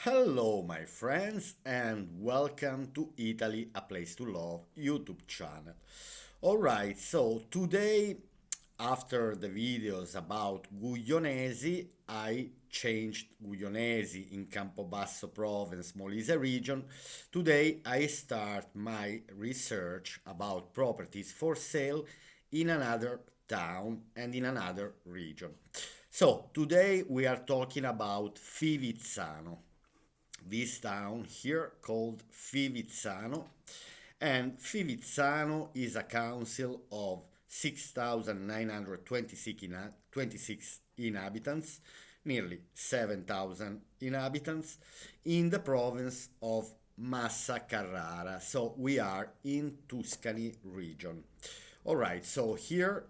Hello, my friends, and welcome to Italy, a Place to Love YouTube channel. Alright, so today, after the videos about Guglionesi, I changed Guglionesi in Campobasso province, Molise region. Today, I start my research about properties for sale in another town and in another region. So, today we are talking about Fivizzano, this town here called Fivizzano. And Fivizzano is a council of 6,926 inhabitants, nearly 7,000 inhabitants, in the province of Massa Carrara. So we are in Tuscany region. All right, so here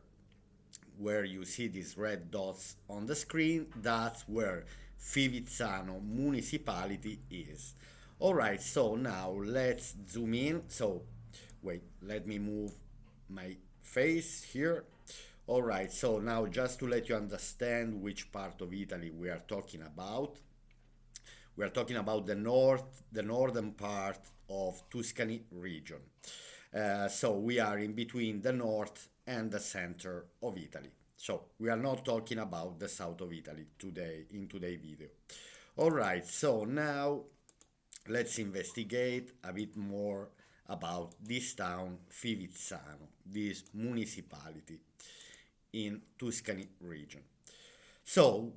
where you see these red dots on the screen, that's where Fivizzano municipality is. All right, so now let's zoom in. So, wait, let me move my face here. All right, so now just to let you understand which part of Italy we are talking about. We are talking about the northern part of Tuscany region. So we are in between the north and the center of Italy. So we are not talking about the south of Italy today in today's video. All right, so now let's investigate a bit more about this town, Fivizzano, this municipality in Tuscany region. So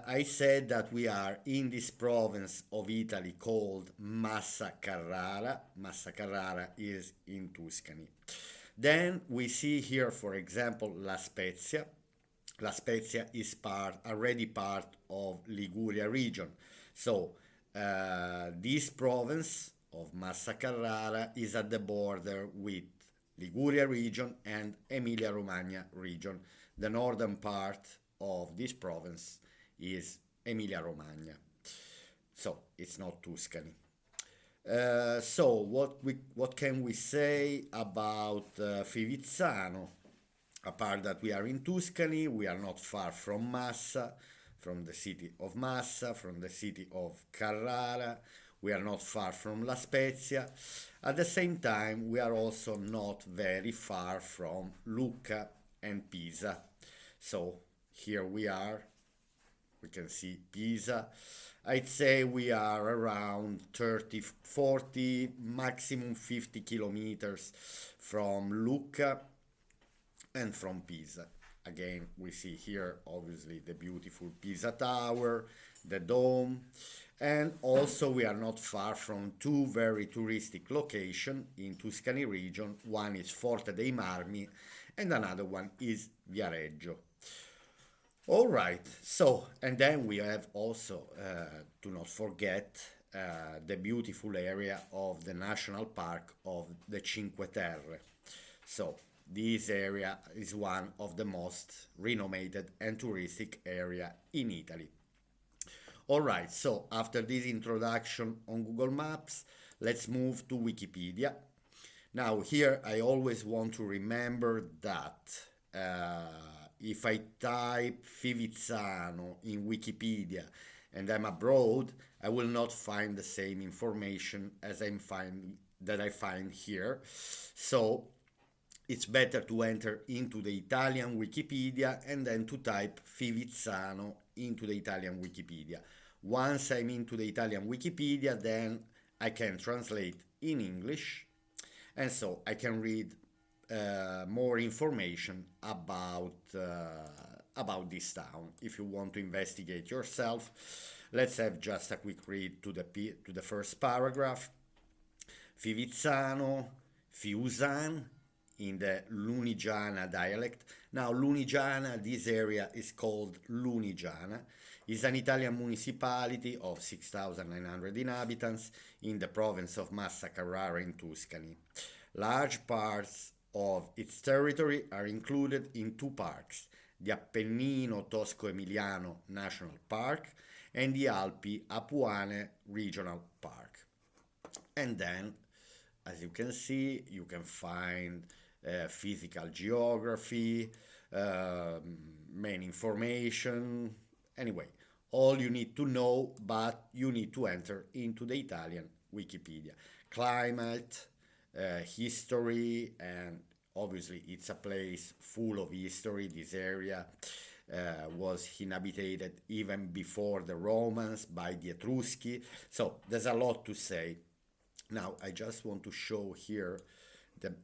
I said that we are in this province of Italy called Massa Carrara. Massa Carrara is in Tuscany. Then we see here, for example, La Spezia. La Spezia is already part of Liguria region. So this province of Massa Carrara is at the border with Liguria region and Emilia-Romagna region. The northern part of this province is Emilia-Romagna. So it's not Tuscany. So what can we say about Fivizzano? Apart that we are in Tuscany, we are not far from Massa, from the city of Massa, from the city of Carrara. We are not far from La Spezia. At the same time, we are also not very far from Lucca and Pisa. So here we are. We can see Pisa. I'd say we are around 30, 40, maximum 50 kilometers from Lucca and from Pisa. Again, we see here obviously the beautiful Pisa Tower, the dome, and also we are not far from two very touristic locations in Tuscany region. One is Forte dei Marmi and another one is Viareggio. All right, so, and then we have also, to not forget, the beautiful area of the National Park of the Cinque Terre. So, this area is one of the most renowned and touristic area in Italy. All right, so after this introduction on Google Maps, let's move to Wikipedia. Now, here I always want to remember that if I type Fivizzano in Wikipedia and I'm abroad, I will not find the same information as I find here. So it's better to enter into the Italian Wikipedia and then to type Fivizzano into the Italian Wikipedia. Once I'm into the Italian Wikipedia, then I can translate in English, and so I can read more information about this town. If you want to investigate yourself, let's have just a quick read to the first paragraph. Fivizzano, Fiusan, in the Lunigiana dialect. Now, Lunigiana, this area is called Lunigiana, is an Italian municipality of 6,900 inhabitants in the province of Massa Carrara in Tuscany. Large parts of its territory are included in two parks, the Appennino Tosco-Emiliano National Park and the Alpi Apuane Regional Park. And then, as you can see, you can find physical geography, main information, anyway, all you need to know, but you need to enter into the Italian Wikipedia. Climate, history, and obviously it's a place full of history. This area was inhabited even before the Romans by the Etrusci. So there's a lot to say. Now I just want to show here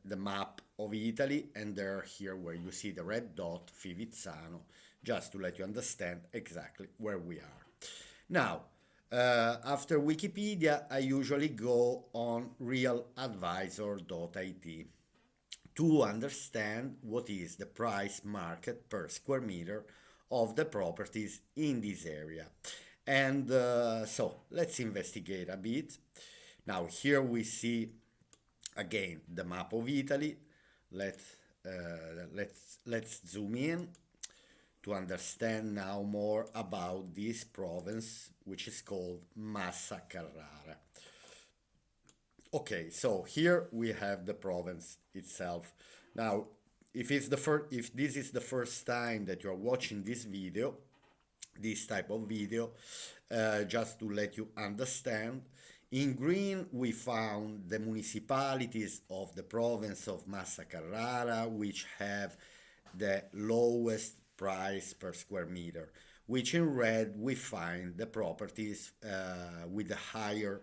the map of Italy, and there here where you see the red dot, Fivizzano, just to let you understand exactly where we are. Now, after Wikipedia, I usually go on realadvisor.it to understand what is the price market per square meter of the properties in this area. And so let's investigate a bit. Now here we see again the map of Italy. Let's zoom in to understand now more about this province, which is called Massa Carrara. Okay, so here we have the province itself. Now, if this is the first time that you're watching this video, this type of video, just to let you understand, in green we found the municipalities of the province of Massa Carrara, which have the lowest price per square meter, which in red we find the properties with the higher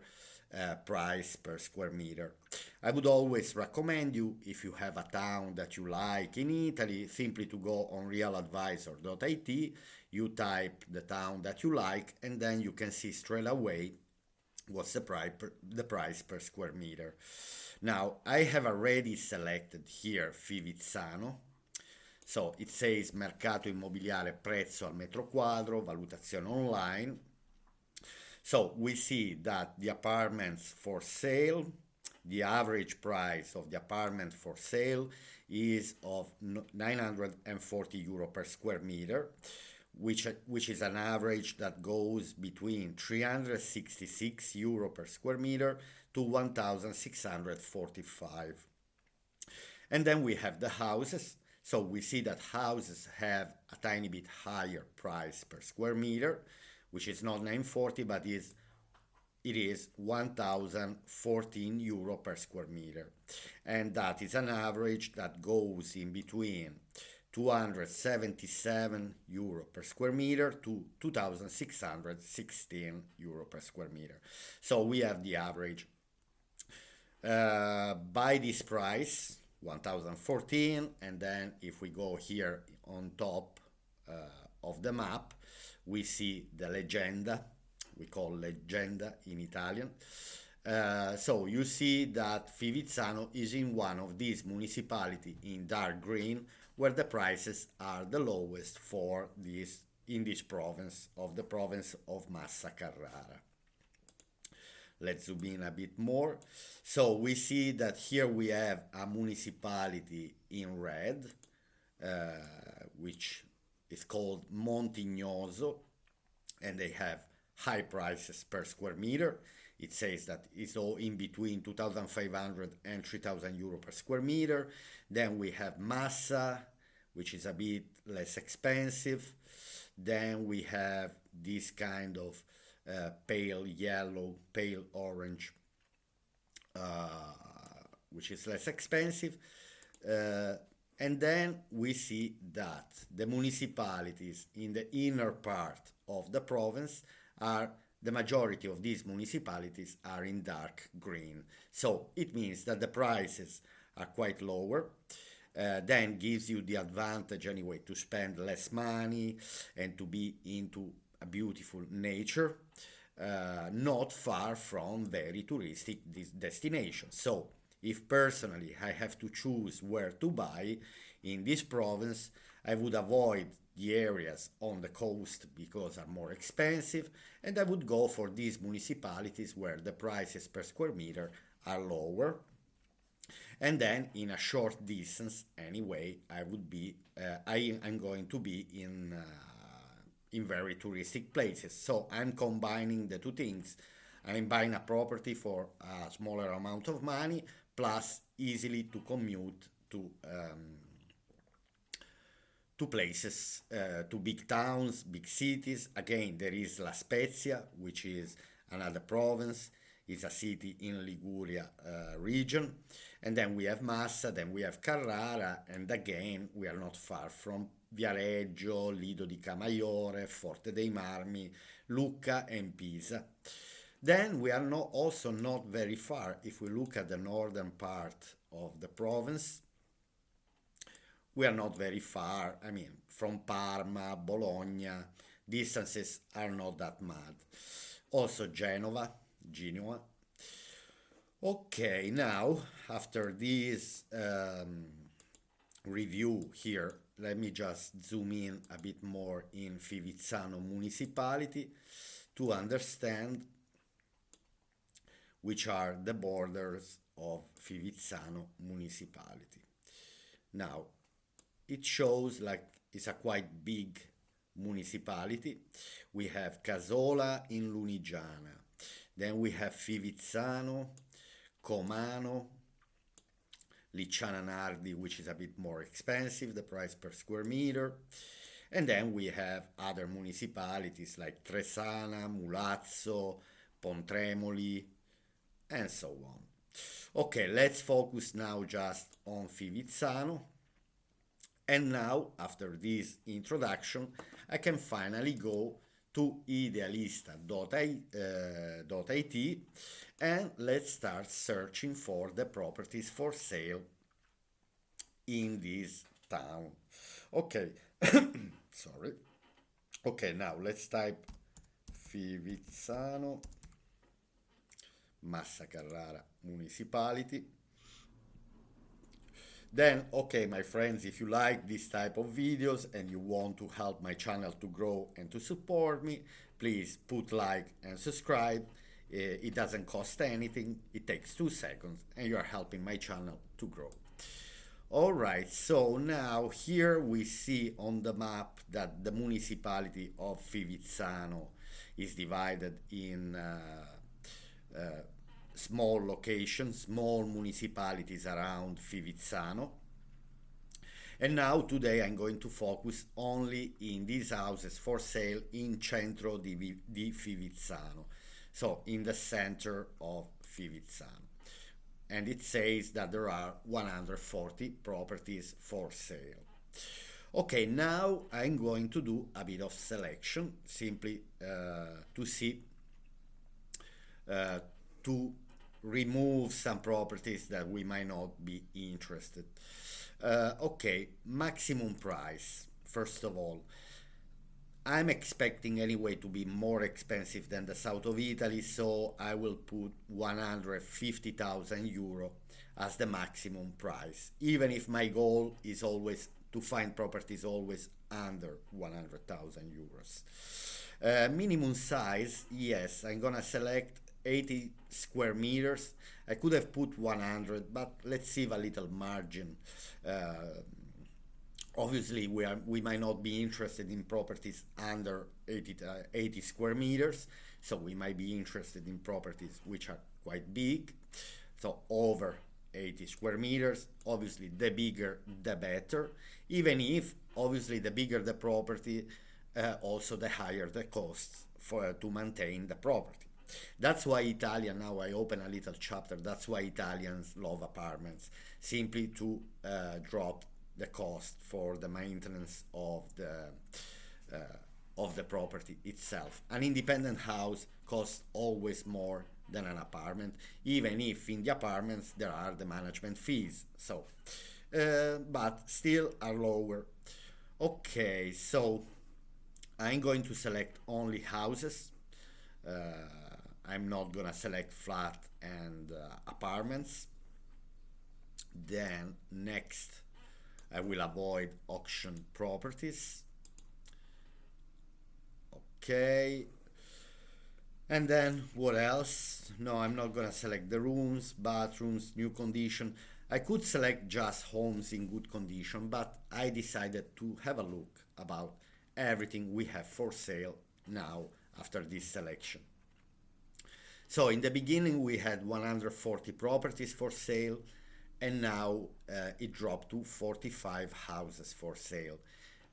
price per square meter. I would always recommend you, if you have a town that you like in Italy, simply to go on realadvisor.it, you type the town that you like, and then you can see straight away what's the price per square meter. Now, I have already selected here Fivizzano. So it says mercato immobiliare prezzo al metro quadro, valutazione online. So we see that the apartments for sale, the average price of the apartment for sale is of 940 euro per square meter, which is an average that goes between 366 euro per square meter to 1645. And then we have the houses. So we see that houses have a tiny bit higher price per square meter, which is not 940, but it is 1014 euro per square meter. And that is an average that goes in between 277 euro per square meter to 2616 euro per square meter. So we have the average. By this price, 1014, and then if we go here on top of the map, we see the leggenda, we call leggenda in Italian. So you see that Fivizzano is in one of these municipalities in dark green, where the prices are the lowest for this in this province of the province of Massa Carrara. Let's zoom in a bit more. So we see that here we have a municipality in red, which is called Montignoso, and they have high prices per square meter. It says that it's all in between 2,500 and 3,000 euro per square meter. Then we have Massa, which is a bit less expensive. Then we have this kind of pale yellow, pale orange, which is less expensive. And then we see that the municipalities in the inner part of the province the majority of these municipalities are in dark green. So it means that the prices are quite lower. Then gives you the advantage anyway to spend less money and to be into a beautiful nature, not far from very touristic destinations. So if personally I have to choose where to buy in this province, I would avoid the areas on the coast because are more expensive, and I would go for these municipalities where the prices per square meter are lower. And then in a short distance anyway, I'm going to be in very touristic places. So I'm combining the two things. I'm buying a property for a smaller amount of money, plus easily to commute two places, two big towns, big cities. Again, there is La Spezia, which is another province, is a city in Liguria region. And then we have Massa, then we have Carrara, and again, we are not far from Viareggio, Lido di Camaiore, Forte dei Marmi, Lucca, and Pisa. Then we are not, also not very far if we look at the northern part of the province. We are not very far, I mean, from Parma, Bologna, distances are not that mad. Also Genoa. Okay, now after this review here, let me just zoom in a bit more in Fivizzano municipality to understand which are the borders of Fivizzano municipality. Now, it shows like it's a quite big municipality. We have Casola in Lunigiana, then we have Fivizzano, Comano, Licciana Nardi, which is a bit more expensive, the price per square meter. And then we have other municipalities like Tresana, Mulazzo, Pontremoli, and so on. Okay, let's focus now just on Fivizzano. And now, after this introduction, I can finally go to idealista.it and let's start searching for the properties for sale in this town. Okay, sorry. Okay, now let's type Fivizzano, Massa Carrara municipality. Then, okay, my friends, if you like this type of videos and you want to help my channel to grow and to support me, please put like and subscribe. It doesn't cost anything, it takes 2 seconds, and you are helping my channel to grow. All right, so now here we see on the map that the municipality of Fivizzano is divided in small locations, small municipalities around Fivizzano. And now today I'm going to focus only in these houses for sale in Centro di Fivizzano, so in the center of Fivizzano. And it says that there are 140 properties for sale. Okay, now I'm going to do a bit of selection, simply to see, to remove some properties that we might not be interested. Okay, maximum price. First of all, I'm expecting anyway to be more expensive than the south of Italy, so I will put 150,000 euro as the maximum price, even if my goal is always to find properties always under 100,000 euros. Minimum size, yes, I'm gonna select 80 square meters. I could have put 100, but let's save a little margin. Obviously, we might not be interested in properties under 80 square meters, so we might be interested in properties which are quite big, so over 80 square meters. Obviously, the bigger, the better, even if, obviously, the bigger the property, also the higher the costs to maintain the property. That's why Italian, now I open a little chapter, that's why Italians love apartments, simply to drop the cost for the maintenance of the property itself. An independent house costs always more than an apartment, even if in the apartments there are the management fees, so but still are lower. Okay, so I'm going to select only houses. I'm not gonna select flat and apartments. Then next, I will avoid auction properties. Okay. And then what else? No, I'm not gonna select the rooms, bathrooms, new condition. I could select just homes in good condition, but I decided to have a look about everything we have for sale now after this selection. So in the beginning we had 140 properties for sale, and now it dropped to 45 houses for sale.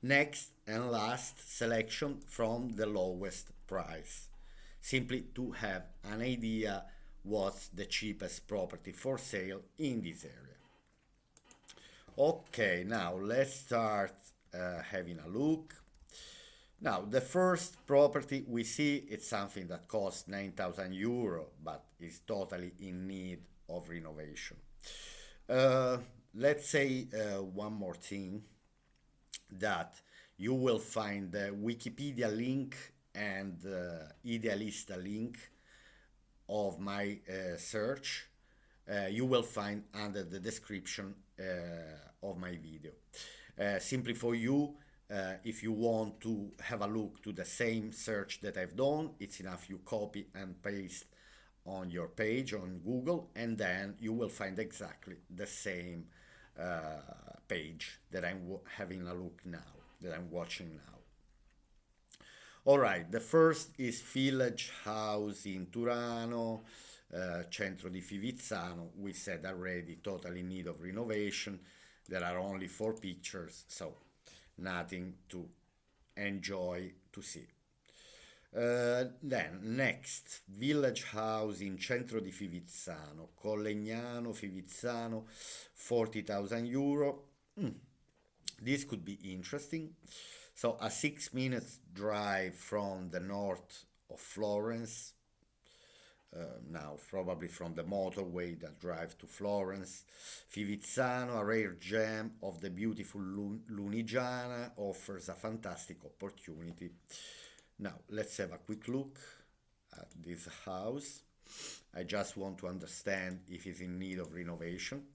Next and last selection from the lowest price. Simply to have an idea what's the cheapest property for sale in this area. Okay, now let's start having a look. Now, the first property we see it's something that costs 9,000 euro, but is totally in need of renovation. Uh, let's say one more thing that you will find the Wikipedia link and Idealista link of my search. You will find under the description of my video. Simply for you, if you want to have a look to the same search that I've done, it's enough you copy and paste on your page on Google, and then you will find exactly the same page that I'm having a look now, that I'm watching now. All right, the first is Village House in Turano, centro di Fivizzano. We said already, totally in need of renovation. There are only 4 pictures, so nothing to enjoy to see. Then next, Village House in centro di Fivizzano, Collegnano, Fivizzano, 40,000 euro. This could be interesting. So a 6 minutes drive from the north of Florence, now probably from the motorway that drives to Florence. Fivizzano, a rare gem of the beautiful Lunigiana, offers a fantastic opportunity. Now let's have a quick look at this house. I just want to understand if it's in need of renovation.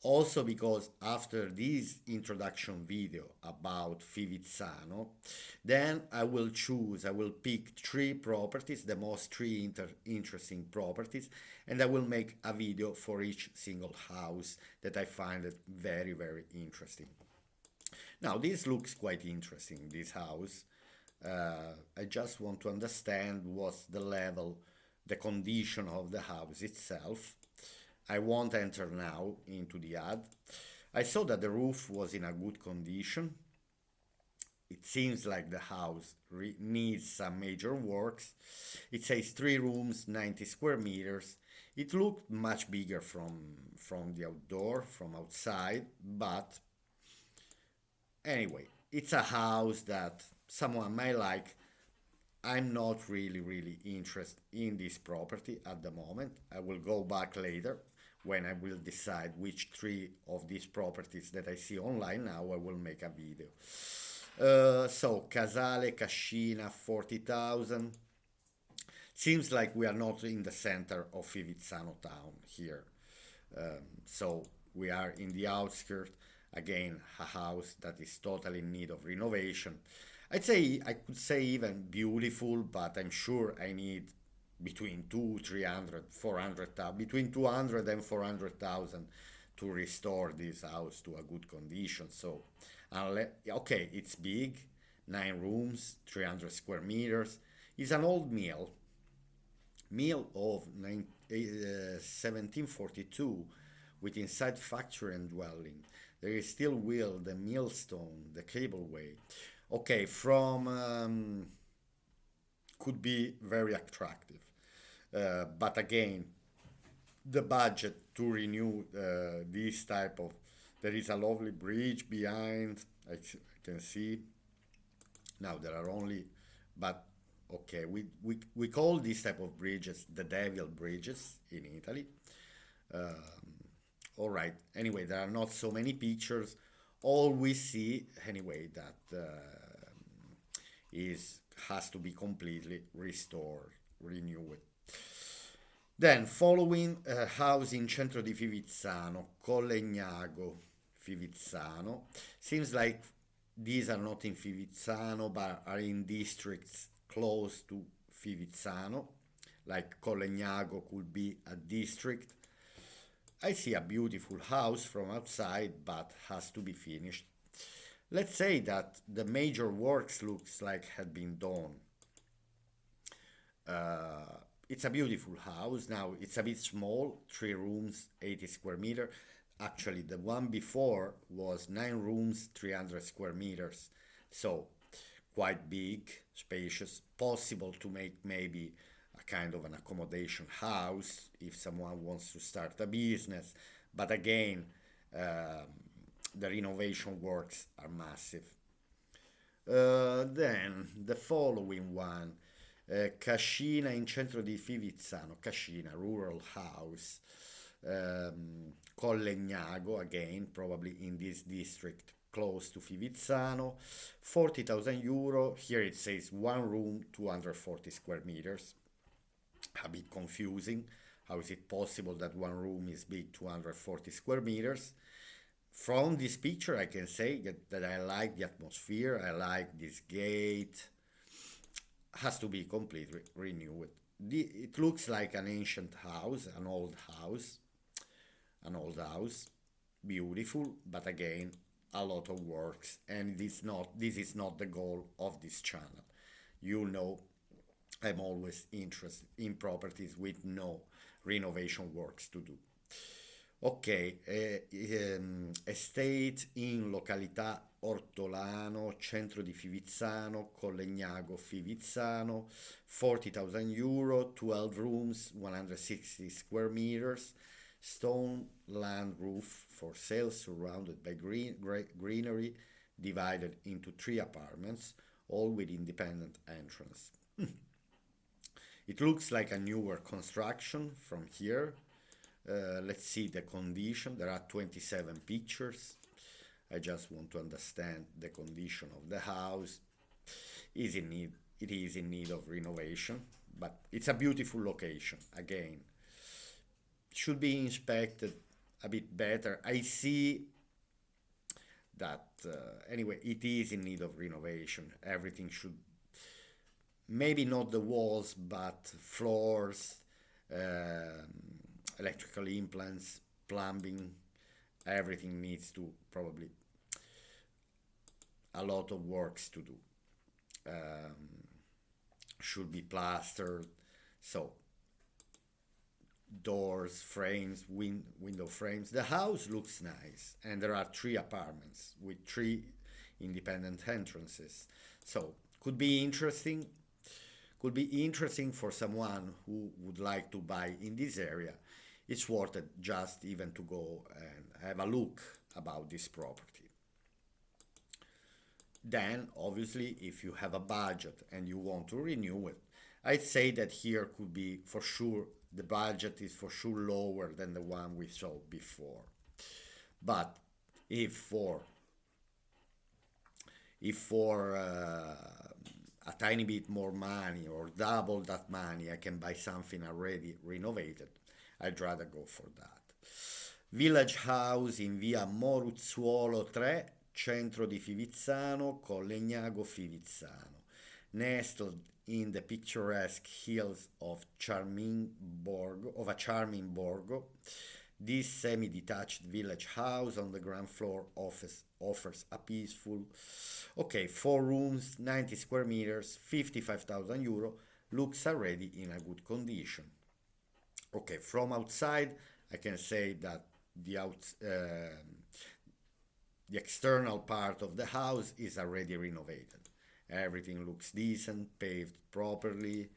Also because after this introduction video about Fivizzano, then I will pick 3 properties, the most 3 interesting properties, and I will make a video for each single house that I find it very, very interesting. Now, this looks quite interesting, this house. I just want to understand what's the level, the condition of the house itself. I won't enter now into the ad. I saw that the roof was in a good condition. It seems like the house needs some major works. It says 3 rooms, 90 square meters. It looked much bigger from the outdoor, from outside, but anyway, it's a house that someone might like. I'm not really, really interested in this property at the moment. I will go back later when I will decide which 3 of these properties that I see online now I will make a video. So, Casale Cascina, 40,000. Seems like we are not in the center of Fivizzano town here. So, we are in the outskirts. Again, a house that is totally in need of renovation. I could say even beautiful, but I'm sure I need between 2, 300, 400,000, between 200 and 400,000 to restore this house to a good condition. So, okay, it's big, 9 rooms, 300 square meters. It's an old mill of 1742 with inside factory and dwelling. There is still will the millstone, the cableway. Okay, from could be very attractive. But again, the budget to renew this type of, there is a lovely bridge behind, I can see. Now there are only, but okay, we call this type of bridges the devil bridges in Italy. All right, anyway, there are not so many pictures. All we see, anyway, that is has to be completely restored, renewed. Then, following house in centro di Fivizzano, Collegnago, Fivizzano. Seems like these are not in Fivizzano, but are in districts close to Fivizzano. Like Collegnago could be a district. I see a beautiful house from outside, but has to be finished. Let's say that the major works looks like had been done. It's a beautiful house. Now it's a bit small, 3 rooms, 80 square meter. Actually, the one before was 9 rooms, 300 square meters. So quite big, spacious, possible to make maybe a kind of an accommodation house if someone wants to start a business. But again, um, the renovation works are massive. Then the following one, Cascina in centro di Fivizzano, Cascina, rural house, Collegnago, again, probably in this district close to Fivizzano, 40,000 euro. Here it says one room, 240 square meters. A bit confusing. How is it possible that one room is big 240 square meters? From this picture, I can say that I like the atmosphere, I like this gate. Has to be completely renewed. It looks like an ancient house, an old house, beautiful, but again, a lot of works, and this is not the goal of this channel. You know, I'm always interested in properties with no renovation works to do. Ok, estate in località Ortolano, centro di Fivizzano, Collegnago, Fivizzano, 40,000 euro, 12 rooms, 160 square meters, stone land roof for sale surrounded by greenery, divided into three apartments, all with independent entrance. It looks like a newer construction from here. Let's see the condition. There are 27 pictures. I just want to understand the condition of the house. It is in need of renovation, but it's a beautiful location. Again, should be inspected a bit better. I see that anyway, it is in need of renovation. Everything should, maybe not the walls, but floors, electrical implants, plumbing, everything needs to probably a lot of works to do. Um, should be plastered. So doors, frames, window frames. The house looks nice, and there are three apartments with three independent entrances. So could be interesting. Could be interesting for someone who would like to buy in this area. It's worth it just even to go and have a look about this property. Then, obviously, if you have a budget and you want to renew it, I'd say that here could be for sure, the budget is for sure lower than the one we saw before. But if for a tiny bit more money or double that money, I can buy something already renovated, I'd rather go for that. Village House in via Moruzzuolo 3, centro di Fivizzano, Collegnago Fivizzano, nestled in the picturesque hills of a charming borgo. This semi-detached village house on the ground floor offers a peaceful, okay, 4 rooms, 90 square meters, 55,000 euro, looks already in a good condition. Okay, from outside, I can say that the external part of the house is already renovated. Everything looks decent, paved properly,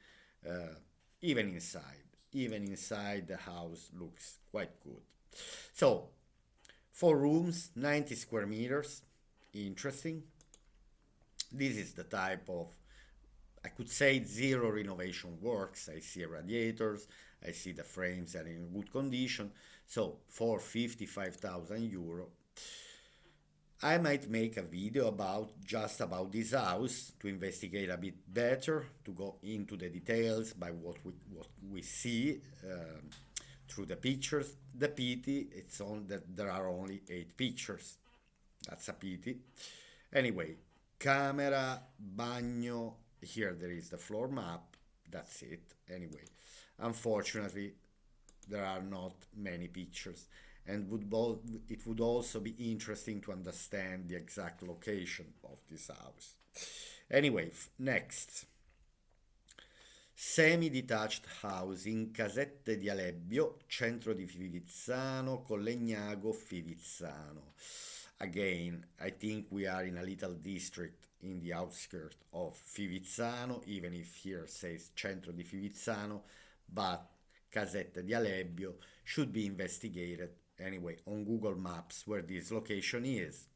uh, even inside. Even inside, the house looks quite good. So, 4 rooms, 90 square meters, interesting. This is the type of, I could say, zero renovation works. I see radiators, I see the frames are in good condition. So, for 55,000 euro, I might make a video about this house to investigate a bit better, to go into the details by what we see through the pictures. The pity it's on that there are only 8 pictures. That's a pity. Anyway, camera, bagno. Here there is the floor map. That's it. Anyway, unfortunately, there are not many pictures, and it would also be interesting to understand the exact location of this house. Anyway, next. Semi-detached house in Casette di Alebbio, centro di Fivizzano, Collegnago, Fivizzano. Again, I think we are in a little district in the outskirts of Fivizzano, even if here says Centro di Fivizzano, but Casette di Alebbio should be investigated anyway on Google Maps where this location is.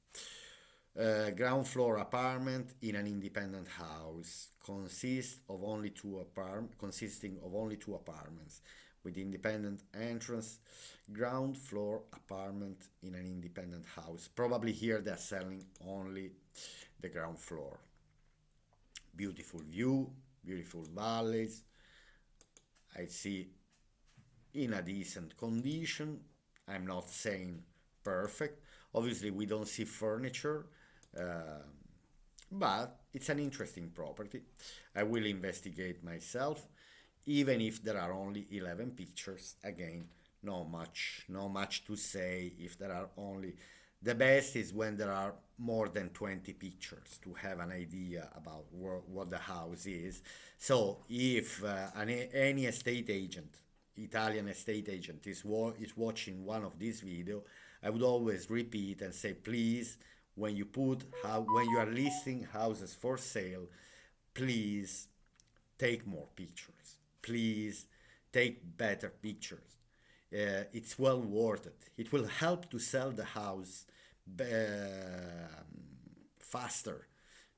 Ground floor apartment in an independent house consisting of only two apartments with independent entrance. Ground floor apartment in an independent house. Probably here they're selling only the ground floor. Beautiful view, beautiful valleys. I see in a decent condition. I'm not saying perfect. Obviously, we don't see furniture, uh, but it's an interesting property. I will investigate myself, even if there are only 11 pictures. Again, not much to say if there are only. The best is when there are more than 20 pictures to have an idea about what the house is. So if any estate agent, Italian estate agent, is watching one of these videos, I would always repeat and say, please, when you are listing houses for sale, please take more pictures. Please take better pictures. It's well worth it. It will help to sell the house faster.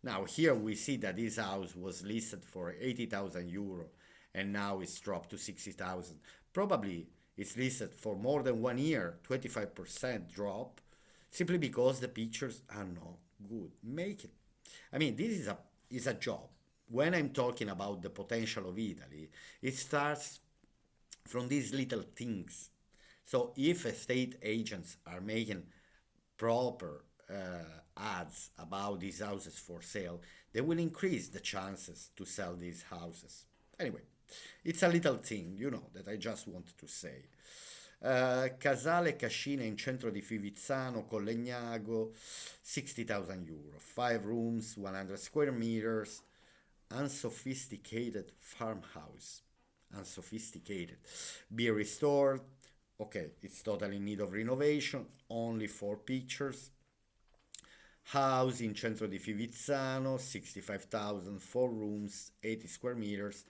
Now here we see that this house was listed for 80,000 euro and now it's dropped to 60,000. Probably it's listed for more than 1 year, 25% drop, simply because the pictures are not good. Make it. I mean, this is a job. When I'm talking about the potential of Italy, it starts from these little things. So if estate agents are making proper ads about these houses for sale, they will increase the chances to sell these houses. Anyway, it's a little thing, that I just wanted to say. Casale Cascina in centro di Fivizzano, Collegnago, 60,000 euro. 5 rooms, 100 square meters, unsophisticated farmhouse. Unsophisticated. Be restored. Okay, it's totally in need of renovation. Only 4 pictures. House in centro di Fivizzano, 65,000, 4 rooms, 80 square meters.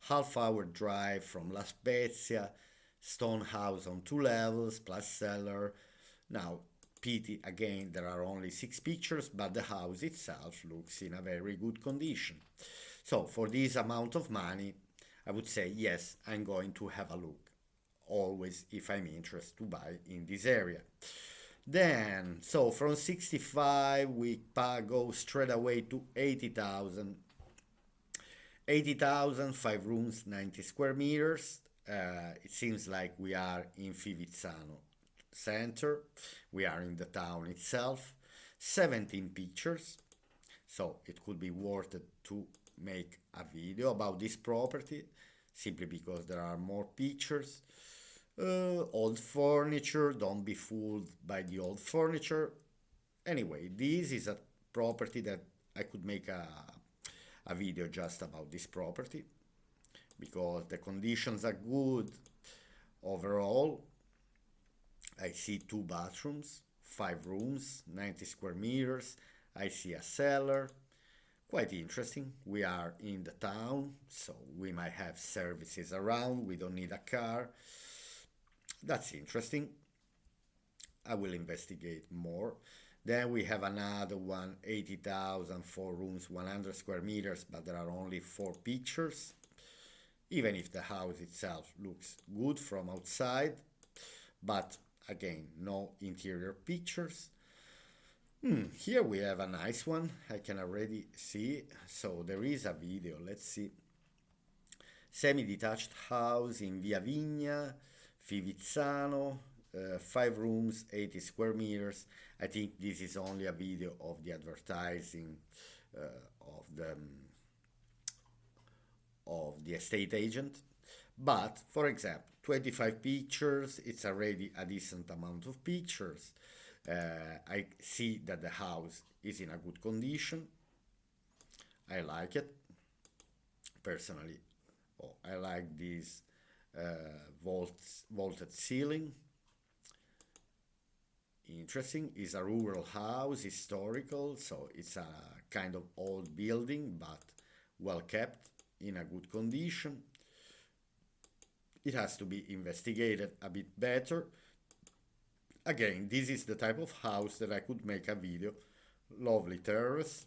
Half-hour drive from La Spezia. Stone house on 2 levels, plus cellar. Now, pity again, there are only 6 pictures, but the house itself looks in a very good condition. So, for this amount of money, I would say yes, I'm going to have a look. Always, if I'm interested to buy in this area. Then, so from 65, we go straight away to 80,000. 80,000, 5 rooms, 90 square meters. It seems like we are in Fivizzano center. We are in the town itself. 17 pictures. So it could be worth it to make a video about this property simply because there are more pictures. Old furniture, don't be fooled by the old furniture. Anyway, this is a property that I could make a video just about this property because the conditions are good overall. I see 2 bathrooms, 5 rooms, 90 square meters. I see a cellar. Quite interesting. We are in the town, so we might have services around. We don't need a car. That's interesting. I will investigate more. Then we have another one, 80,000, 4 rooms, 100 square meters, but there are only 4 pictures. Even if the house itself looks good from outside, but again, no interior pictures. Here we have a nice one. I can already see. So there is a video. Let's see. Semi-detached house in Via Vigna, Fivizzano, 5 rooms, 80 square meters. I think this is only a video of the advertising of the estate agent. But for example, 25 pictures, it's already a decent amount of pictures. I see that the house is in a good condition. I like it personally. I like this vaulted ceiling interesting. It's a rural house, historical, so it's a kind of old building, but well kept, in a good condition. It has to be investigated a bit better. Again, this is the type of house that I could make a video. Lovely terrace,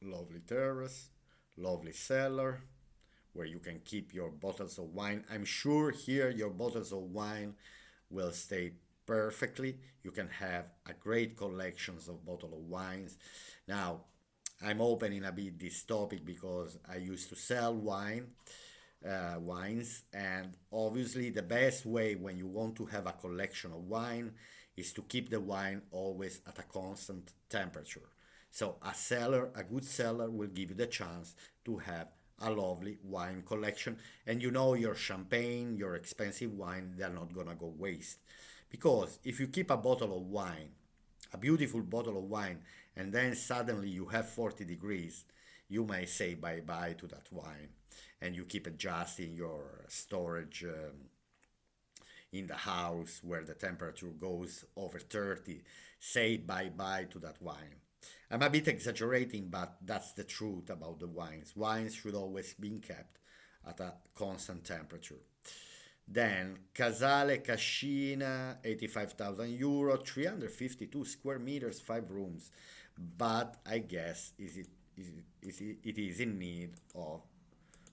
lovely terrace, lovely cellar where you can keep your bottles of wine. I'm sure here your bottles of wine will stay perfectly. You can have a great collections of bottle of wines. Now, I'm opening a bit this topic because I used to sell wines, and obviously the best way when you want to have a collection of wine is to keep the wine always at a constant temperature. So a good seller will give you the chance to have a lovely wine collection, and you know your champagne, your expensive wine, they're not gonna go waste. Because if you keep a bottle of wine, a beautiful bottle of wine, and then suddenly you have 40 degrees, you may say bye bye to that wine, and you keep adjusting your storage in the house where the temperature goes over 30. Say bye bye to that wine. I'm a bit exaggerating, but that's the truth about the wines. Wines should always be kept at a constant temperature. Then Casale Cascina, 85,000 euro, 352 square meters, 5 rooms. But I guess it is in need of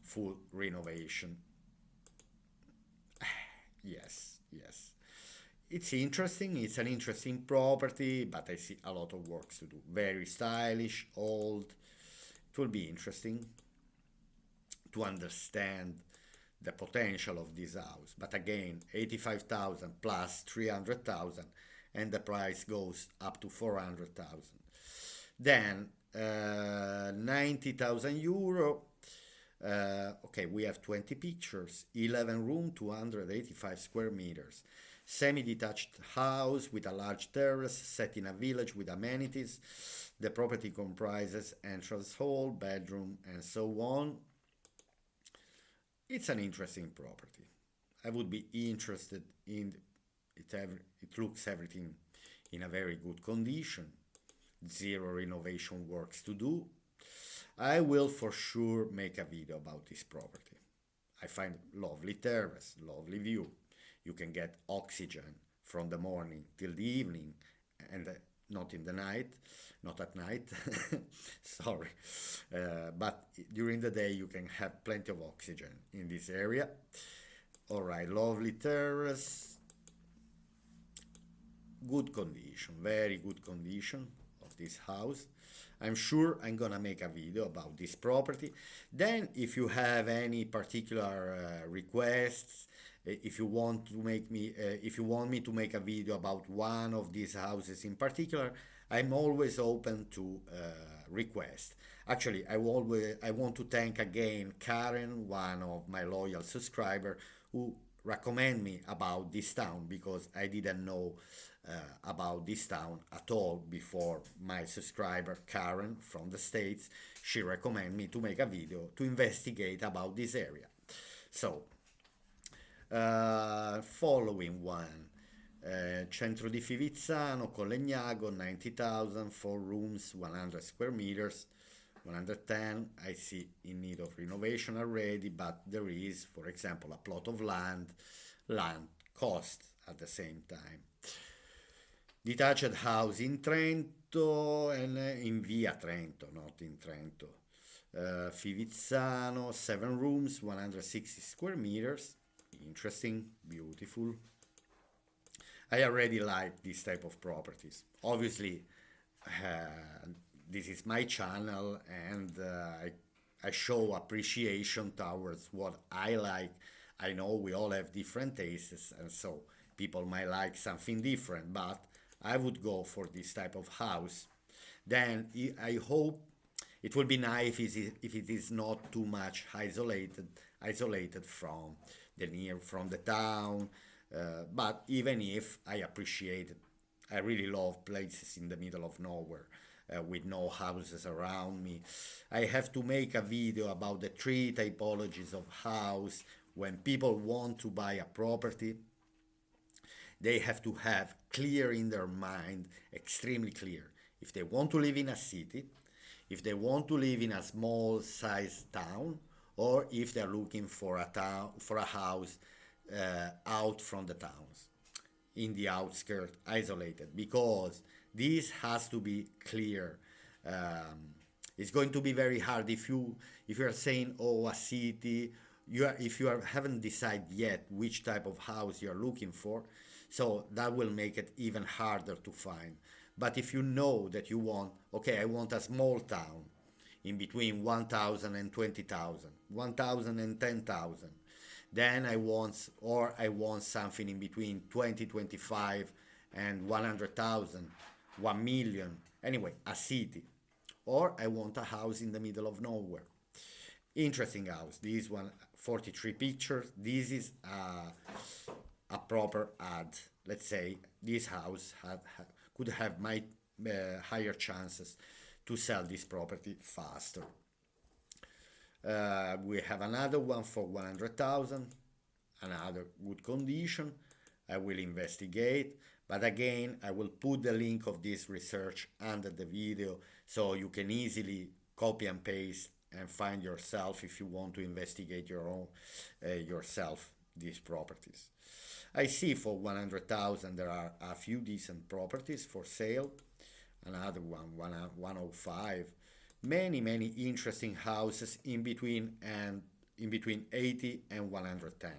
full renovation. Yes, yes. It's interesting, it's an interesting property, but I see a lot of works to do. Very stylish, old. It will be interesting to understand the potential of this house. But again, 85,000 plus 300,000, and the price goes up to 400,000. Then 90,000 euro. Okay, we have 20 pictures, 11 room, 285 square meters. Semi-detached house with a large terrace set in a village with amenities. The property comprises entrance hall, bedroom, and so on. It's an interesting property. I would be interested in it. It looks everything in a very good condition. Zero renovation works to do. I will for sure make a video about this property. I find lovely terrace, lovely view. You can get oxygen from the morning till the evening, and not in the night, not at night, sorry. But during the day you can have plenty of oxygen in this area. All right, lovely terrace, good condition, very good condition of this house. I'm sure I'm gonna make a video about this property. Then, if you have any particular requests, if you want to make me, if you want me to make a video about one of these houses in particular, I'm always open to requests. Actually, I want to thank again Karen, one of my loyal subscribers, who recommend me about this town because I didn't know about this town at all before. My subscriber Karen from the States, she recommended me to make a video to investigate about this area. So, following one, Centro di Fivizzano, Collegnago, 90,000, 4 rooms, 100 square meters, 110. I see in need of renovation already, but there is, for example, a plot of land cost at the same time. Detached house in Trento and in Via Trento, not in Trento. Fivizzano, 7 rooms, 160 square meters. Interesting, beautiful. I already like this type of properties. Obviously, this is my channel, and I show appreciation towards what I like. I know we all have different tastes, and so people might like something different, but I would go for this type of house. Then I hope it will be nice if it is not too much isolated from from the town. But even if I appreciate it, I really love places in the middle of nowhere. With no houses around me. I have to make a video about the three typologies of house when people want to buy a property. they have to have clear in their mind, extremely clear, if they want to live in a city, if they want to live in a small sized town, or if they're looking for a town, for a house out from the towns, in the outskirts, isolated, because this has to be clear. It's going to be very hard if you're saying, oh, a city, if you haven't decided yet which type of house you're looking for, so that will make it even harder to find. But if you know that you want, okay, I want a small town in between 1,000 and 20,000, 1,000 and 10,000. Then I want something in between 20, 25 and 100,000, 1 million. Anyway, a city. Or I want a house in the middle of nowhere. Interesting house. This one, 43 pictures. This is a proper ad. Let's say this house could have higher chances to sell this property faster. We have another one for 100,000, another good condition. I will investigate, but again, I will put the link of this research under the video so you can easily copy and paste and find yourself if you want to investigate your own yourself these properties. I see for 100,000 there are a few decent properties for sale. Another one, 105. Many interesting houses in between 80 and 110.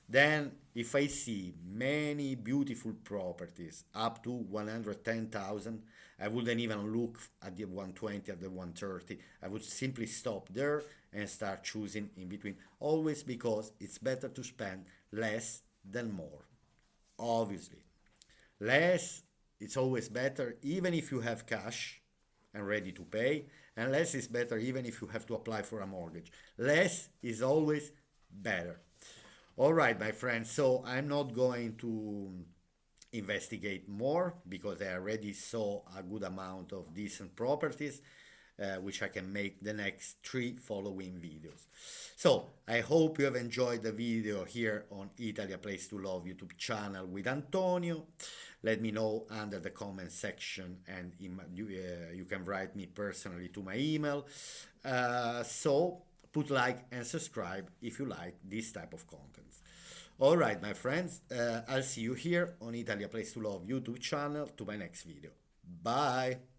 Then if I see many beautiful properties up to 110,000, I wouldn't even look at the 120, at the 130. I would simply stop there and start choosing in between, always because it's better to spend less than more, obviously. Less, it's always better even if you have cash and ready to pay, and less is better even if you have to apply for a mortgage. Less is always better. All right, my friends, so I'm not going to investigate more because I already saw a good amount of decent properties, which I can make the next 3 following videos. So I hope you have enjoyed the video here on Italy, a Place to Love YouTube channel with Antonio. Let me know under the comment section, and you can write me personally to my email. So put like and subscribe if you like this type of content. All right, my friends, I'll see you here on Italy, a Place to Love YouTube channel to my next video. Bye.